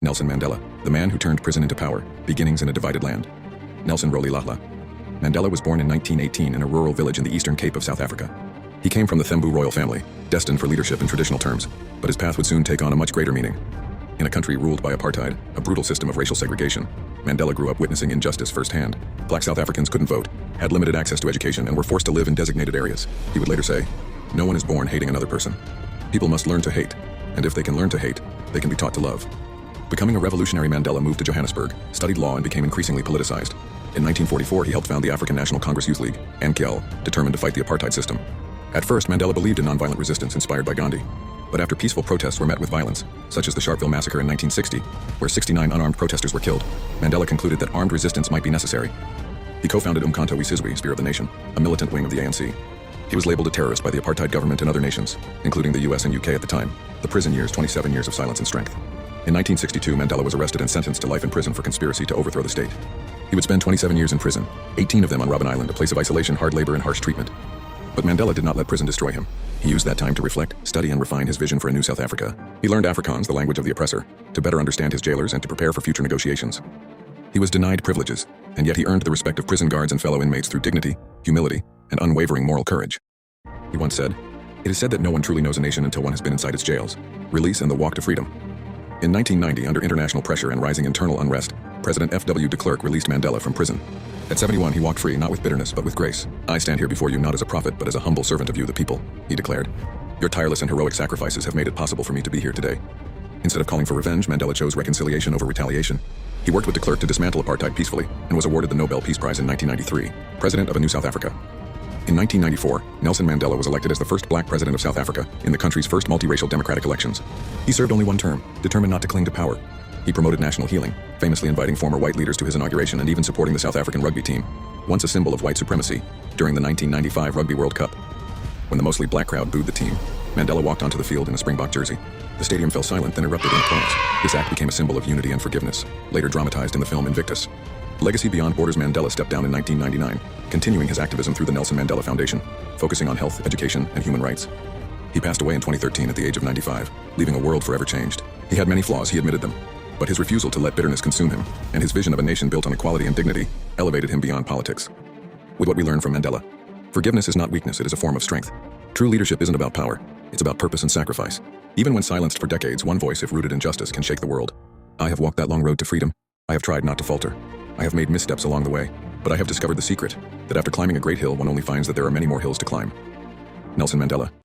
Nelson Mandela, the man who turned prison into power, beginnings in a divided land. Nelson Rolihlahla. Mandela was born in 1918 in a rural village in the Eastern Cape of South Africa. He came from the Thembu royal family, destined for leadership in traditional terms, but his path would soon take on a much greater meaning. In a country ruled by apartheid, a brutal system of racial segregation, Mandela grew up witnessing injustice firsthand. Black South Africans couldn't vote, had limited access to education, and were forced to live in designated areas. He would later say, "No one is born hating another person. People must learn to hate, and if they can learn to hate, they can be taught to love." Becoming a revolutionary, Mandela moved to Johannesburg, studied law, and became increasingly politicized. In 1944, he helped found the African National Congress Youth League, ANCYL, determined to fight the apartheid system. At first, Mandela believed in nonviolent resistance inspired by Gandhi. But after peaceful protests were met with violence, such as the Sharpeville massacre in 1960, where 69 unarmed protesters were killed, Mandela concluded that armed resistance might be necessary. He co-founded Umkhonto we Sizwe, Spear of the Nation, a militant wing of the ANC. He was labeled a terrorist by the apartheid government and other nations, including the US and UK at the time. The prison years, 27 years of silence and strength. In 1962, Mandela was arrested and sentenced to life in prison for conspiracy to overthrow the state. He would spend 27 years in prison, 18 of them on Robben Island, a place of isolation, hard labor, and harsh treatment. But Mandela did not let prison destroy him. He used that time to reflect, study, and refine his vision for a new South Africa. He learned Afrikaans, the language of the oppressor, to better understand his jailers and to prepare for future negotiations. He was denied privileges, and yet he earned the respect of prison guards and fellow inmates through dignity, humility, and unwavering moral courage. He once said, "It is said that no one truly knows a nation until one has been inside its jails. Release and the walk to freedom." In 1990, under international pressure and rising internal unrest, President F.W. de Klerk released Mandela from prison. At 71, he walked free, not with bitterness, but with grace. "I stand here before you not as a prophet, but as a humble servant of you, the people," he declared. "Your tireless and heroic sacrifices have made it possible for me to be here today." Instead of calling for revenge, Mandela chose reconciliation over retaliation. He worked with de Klerk to dismantle apartheid peacefully and was awarded the Nobel Peace Prize in 1993, president of a new South Africa. In 1994, Nelson Mandela was elected as the first black president of South Africa in the country's first multiracial democratic elections. He served only one term, determined not to cling to power. He promoted national healing, famously inviting former white leaders to his inauguration and even supporting the South African rugby team, once a symbol of white supremacy, during the 1995 Rugby World Cup. When the mostly black crowd booed the team, Mandela walked onto the field in a Springbok jersey. The stadium fell silent, then erupted in applause. This act became a symbol of unity and forgiveness, later dramatized in the film Invictus. Legacy beyond borders. Mandela stepped down in 1999, continuing his activism through the Nelson Mandela Foundation, focusing on health, education, and human rights. He passed away in 2013 at the age of 95, leaving a world forever changed. He had many flaws, he admitted them. But his refusal to let bitterness consume him, and his vision of a nation built on equality and dignity, elevated him beyond politics. With what we learned from Mandela, forgiveness is not weakness, it is a form of strength. True leadership isn't about power, it's about purpose and sacrifice. Even when silenced for decades, one voice, if rooted in justice, can shake the world. I have walked that long road to freedom. I have tried not to falter. I have made missteps along the way, but I have discovered the secret, that after climbing a great hill, one only finds that there are many more hills to climb. Nelson Mandela.